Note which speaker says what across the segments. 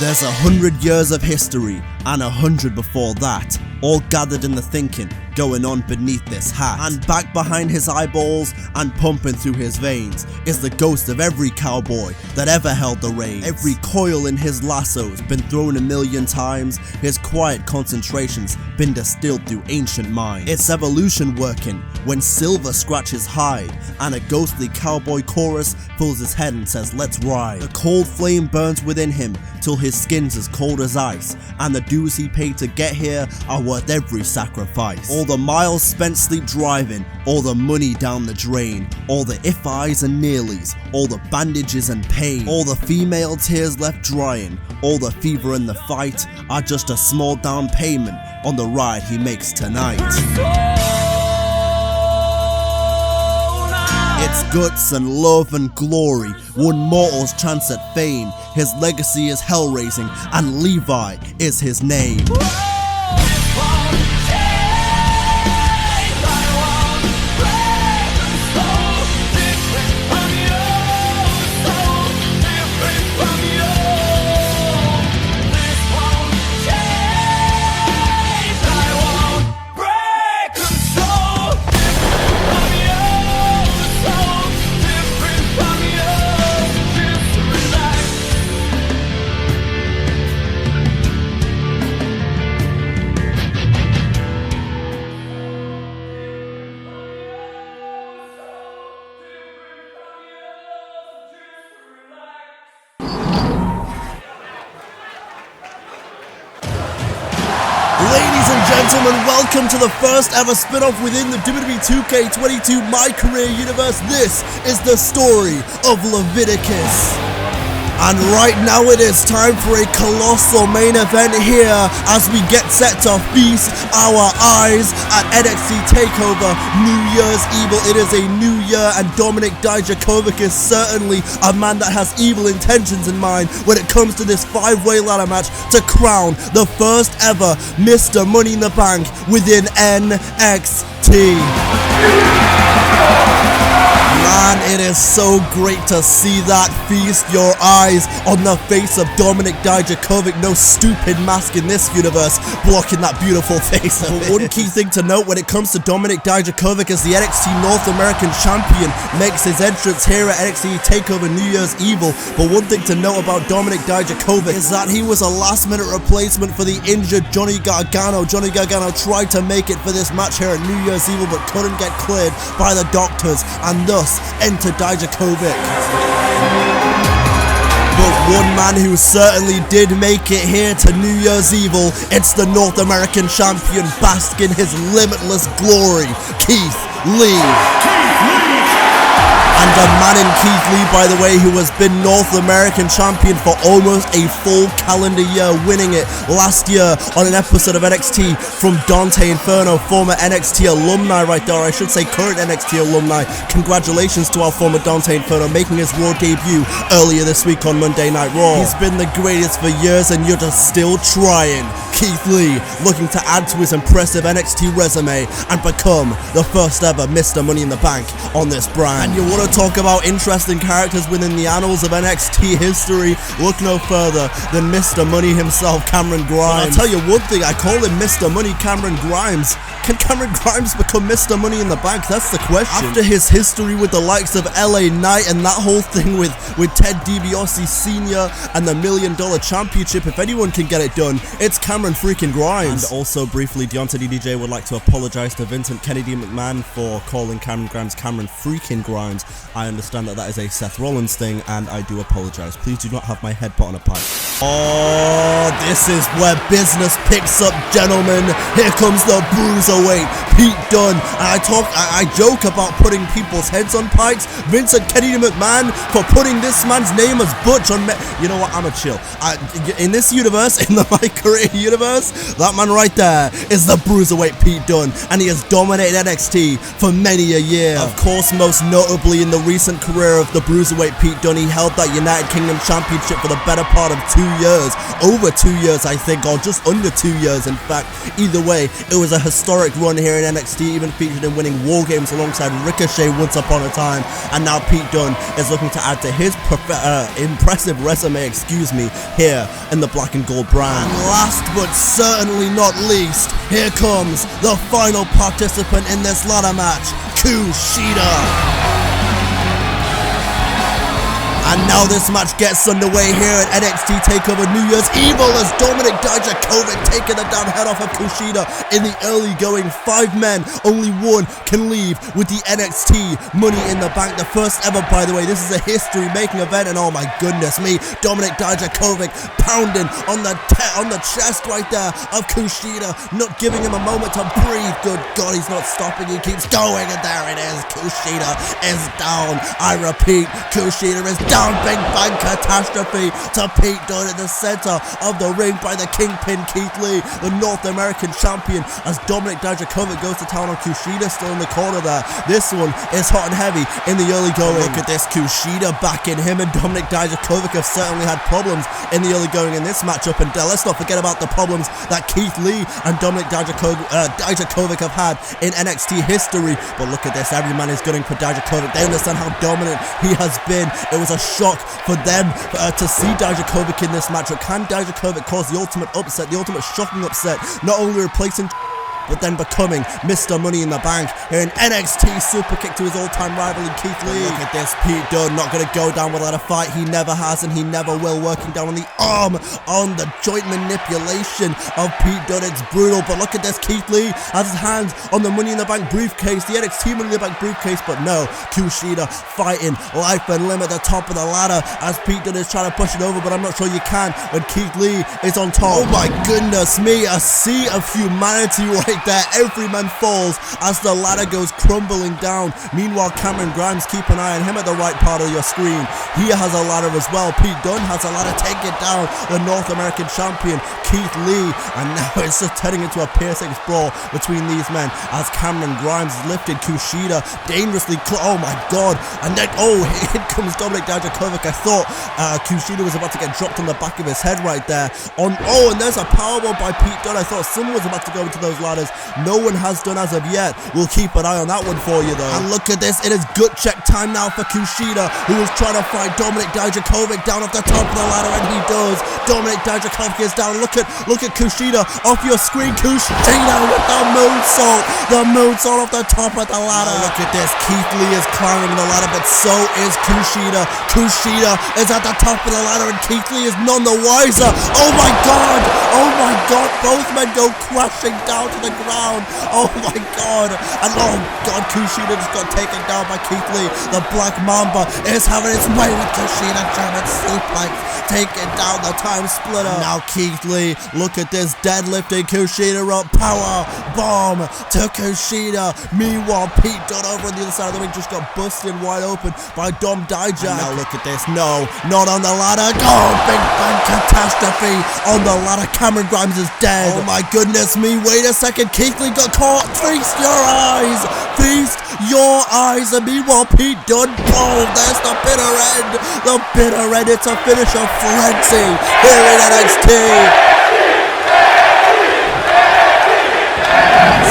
Speaker 1: There's 100 years of history and 100 before that, all gathered in the thinking going on beneath this hat. And back behind his eyeballs and pumping through his veins is the ghost of every cowboy that ever held the reins. Every coil in his lasso's been thrown 1,000,000 times, his quiet concentration's been distilled through ancient minds. It's evolution working when silver scratches hide and a ghostly cowboy chorus fills his head and says, let's ride. The cold flame burns within him till his skin's as cold as ice, and the dues he paid to get here are worth every sacrifice. All the miles spent sleep driving, all the money down the drain, all the if-I's and nearlies, all the bandages and pain, all the female tears left drying, all the fever and the fight are just a small down payment on the ride he makes tonight. It's guts and love and glory, one mortal's chance at fame. His legacy is hell-raising, and Levi is his name. Ladies and gentlemen, welcome to the first ever spin-off within the Wwe 2K22 MyCAREER universe. This is the story of Leviticus. And right now it is time for a colossal main event here as we get set to feast our eyes at NXT Takeover New Year's Evil. It is a new year and Dominik Dijakovic is certainly a man that has evil intentions in mind when it comes to this 5-way ladder match to crown the first ever Mr. Money in the Bank within NXT. Man, it is so great to see that. Feast your eyes on the face of Dominik Dijakovic. No stupid mask in this universe blocking that beautiful face of it. One key thing to note when it comes to Dominik Dijakovic as the NXT North American Champion makes his entrance here at NXT Takeover New Year's Evil. But one thing to note about Dominik Dijakovic is that he was a last-minute replacement for the injured Johnny Gargano. Johnny Gargano tried to make it for this match here at New Year's Evil but couldn't get cleared by the doctors and thus enter Dijakovic. But one man who certainly did make it here to New Year's Evil, it's the North American Champion basking his limitless glory, Keith Lee. And a man in Keith Lee, by the way, who has been North American Champion for almost a full calendar year, winning it last year on an episode of NXT from DANTE Inferno, former NXT alumni right there, I should say current NXT alumni. Congratulations to our former DANTE Inferno making his Raw debut earlier this week on Monday Night Raw. He's been the greatest for years and you're just still trying. Keith Lee looking to add to his impressive NXT resume and become the first ever Mr. Money in the Bank on this brand. And you want to talk about interesting characters within the annals of NXT history? Look no further than Mr. Money himself, Cameron Grimes. But I'll tell you one thing, I call him Mr. Money Cameron Grimes. Can Cameron Grimes become Mr. Money in the Bank? That's the question. After his history with the likes of LA Knight and that whole thing with Ted DiBiase Sr. and the $1 Million Championship, if anyone can get it done, it's Cameron freaking Grimes. And also briefly, Deonte DJ would like to apologize to Vincent Kennedy McMahon for calling Cameron Grimes Cameron freaking Grimes. I understand that that is a Seth Rollins thing and I do apologize. Please do not have my head put on a pipe. Oh, this is where business picks up, gentlemen. Here comes the bruiserweight, Pete Dunne. And I joke about putting people's heads on pikes. Vincent Kennedy McMahon for putting this man's name as Butch on you know what, I'm a chill. In this universe, in the MyCAREER universe, that man right there is the bruiserweight Pete Dunne, and he has dominated NXT for many a year. Of course, most notably in the recent career of the bruiserweight Pete Dunne, he held that United Kingdom Championship for the better part of 2 years. Over 2 years, I think, or just under 2 years, in fact. Either way, it was a historic run here in NXT, even featured in winning War Games alongside Ricochet once upon a time, and now Pete Dunne is looking to add to his impressive resume, here in the black and gold brand. And last but certainly not least, here comes the final participant in this ladder match, KUSHIDA. And now this match gets underway here at NXT Takeover New Year's Evil as Dominik Dijakovic taking the damn head off of KUSHIDA in the early going. 5 men, only one can leave with the NXT Money in the Bank. The first ever, by the way. This is a history-making event, and oh my goodness me, Dominik Dijakovic pounding on the chest right there of KUSHIDA, not giving him a moment to breathe. Good God, he's not stopping. He keeps going, and there it is. KUSHIDA is down. I repeat, KUSHIDA is down. Big bang catastrophe to Pete Dunne in the center of the ring by the Kingpin Keith Lee, the North American champion, as Dominik Dijakovic goes to town on KUSHIDA, still in the corner there. This one is hot and heavy in the early going. Look at this, KUSHIDA backing him, and Dominik Dijakovic have certainly had problems in the early going in this matchup, and let's not forget about the problems that Keith Lee and Dominik Dijakovic have had in NXT history. But look at this, every man is gunning for Dijakovic. They understand how dominant he has been. It was a shock for them to see Dijakovic in this matchup. Can Dijakovic cause the ultimate upset, the ultimate shocking upset, not only replacing but then becoming Mr. Money in the Bank here in NXT super kick to his all-time rival in Keith Lee. Look at this, Pete Dunne not going to go down without a fight. He never has and he never will, working down on the arm, on the joint manipulation of Pete Dunne. It's brutal, but look at this, Keith Lee has his hands on the Money in the Bank briefcase, the NXT Money in the Bank briefcase, but no, KUSHIDA fighting life and limb at the top of the ladder as Pete Dunne is trying to push it over, but I'm not sure you can when Keith Lee is on top. Oh my goodness me, a sea of humanity right there. Every man falls as the ladder goes crumbling down. Meanwhile, Cameron Grimes, keep an eye on him at the right part of your screen. He has a ladder as well. Pete Dunne has a ladder taking down the North American champion Keith Lee, and now it's just turning into a piercing brawl between these men as Cameron Grimes lifted KUSHIDA dangerously oh my God, and then here comes Dominik Dijakovic. I thought KUSHIDA was about to get dropped on the back of his head right there. And there's a powerbomb by Pete Dunne. I thought someone was about to go into those ladders. No one has done as of yet. We'll keep an eye on that one for you though. And look at this, it is gut check time now for KUSHIDA, who is trying to fight Dominik Dijakovic down off the top of the ladder, and he does. Dominik Dijakovic is down. Look at KUSHIDA off your screen. KUSHIDA with the moonsault off the top of the ladder. Look at this, Keith Lee is climbing the ladder, but so is KUSHIDA. KUSHIDA is at the top of the ladder, and Keith Lee is none the wiser. Oh my God, both men go crashing down to the ground. Oh my God, and oh God, KUSHIDA just got taken down by Keith Lee. The Black Mamba is having its way with KUSHIDA, German suplex, taking down the time splitter. Now Keith Lee, look at this, deadlifting KUSHIDA up, power bomb to KUSHIDA. Meanwhile, Pete Dunne over on the other side of the ring just got busted wide open by Dom Dijak. Now look at this, no, not on the ladder. Big bang catastrophe on the ladder. Cameron Grimes is dead. Oh my goodness me, wait a second, Keith Lee got caught. Feast your eyes, and meanwhile Pete Dunne, there's the bitter end, it's a finisher frenzy here in NXT.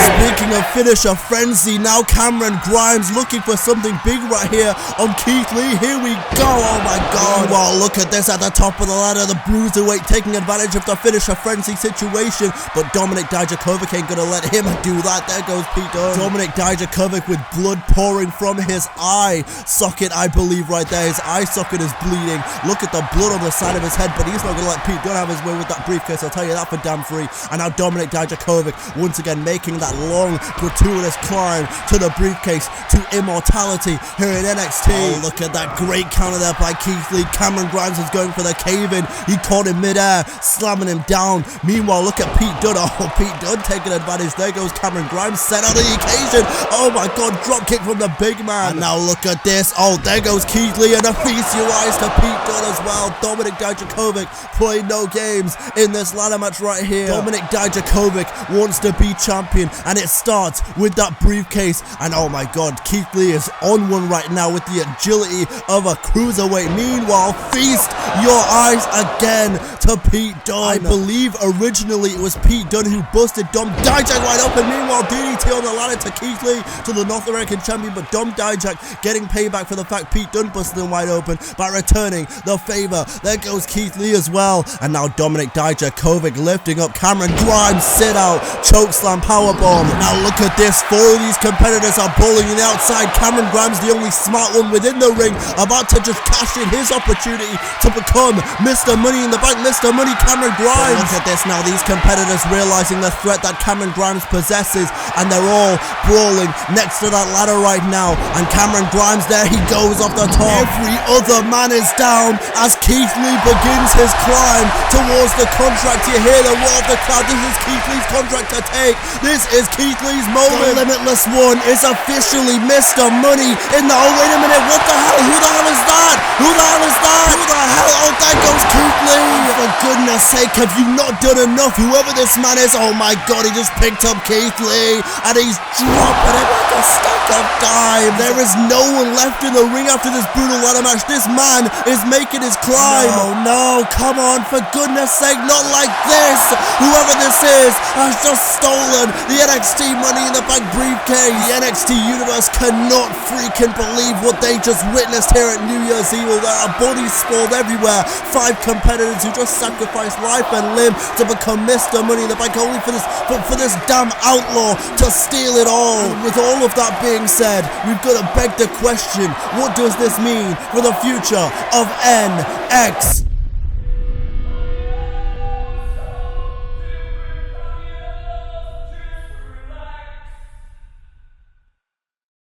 Speaker 1: Speaking of finisher frenzy, now Cameron Grimes looking for something big right here on Keith Lee. Here we go, oh my God. Well, look at this at the top of the ladder, the bruiserweight taking advantage of the finisher frenzy situation, but Dominik Dijakovic ain't gonna let him do that. There goes Pete Dunne. Dominik Dijakovic with blood pouring from his eye socket, I believe right there. His eye socket is bleeding. Look at the blood on the side of his head, but he's not gonna let Pete Dunne have his way with that briefcase, I'll tell you that for damn free. And now Dominik Dijakovic once again making that long, gratuitous climb to the briefcase, to immortality here in NXT. Oh, look at that great counter there by Keith Lee. Cameron Grimes is going for the cave-in. He caught him mid-air, slamming him down. Meanwhile, look at Pete Dunne. Pete Dunne taking advantage. There goes Cameron Grimes, set on the occasion. Oh my God, drop kick from the big man. And now look at this. There goes Keith Lee, and a feast your eyes to Pete Dunne as well. Dominik Dijakovic playing no games in this ladder match right here. Dominik Dijakovic wants to be champion, and it's starts with that briefcase, and oh my god, Keith Lee is on one right now with the agility of a cruiserweight. Meanwhile, feast your eyes again to Pete Dunne. I believe originally it was Pete Dunne who busted Dom Dijak wide open. Meanwhile, DDT on the ladder to Keith Lee, to the North American champion, but Dom Dijak getting payback for the fact Pete Dunne busted him wide open by returning the favor. There goes Keith Lee as well, and now Dominik Dijakovic lifting up Cameron Grimes, sit out, chokeslam, powerbomb. Now look at this, 4 of these competitors are bullying the outside. Cameron Grimes, the only smart one within the ring, about to just cash in his opportunity to become Mr. Money in the Bank. Mr. Money, Cameron Grimes. But look at this now, these competitors realizing the threat that Cameron Grimes possesses, and they're all brawling next to that ladder right now, and Cameron Grimes, there he goes off the top. Every other man is down as Keith Lee begins his climb towards the contract. You hear the roar of the crowd. This is Keith Lee's contract to take. This is Keith Lee's moment. The Limitless One is officially Mr. Money in the... Oh, wait a minute, what the hell? Who the hell is that? Who the hell is that? Who the hell? Oh, there goes Keith Lee. For goodness sake, have you not done enough? Whoever this man is, oh my god, he just picked up Keith Lee and he's dropping it like a stack of dimes. There is no one left in the ring after this brutal ladder match. This man is making his climb. No, come on, for goodness sake, not like this. Whoever this is has just stolen the NXT Money in the Bank briefcase. The NXT universe cannot freaking believe what they just witnessed here at New Year's Evil. There are bodies sprawled everywhere. 5 competitors who just sacrificed life and limb to become Mr. Money in the Bank, only for this damn outlaw to steal it all. And with all of that being said, we've got to beg the question, what does this mean for the future of NXT?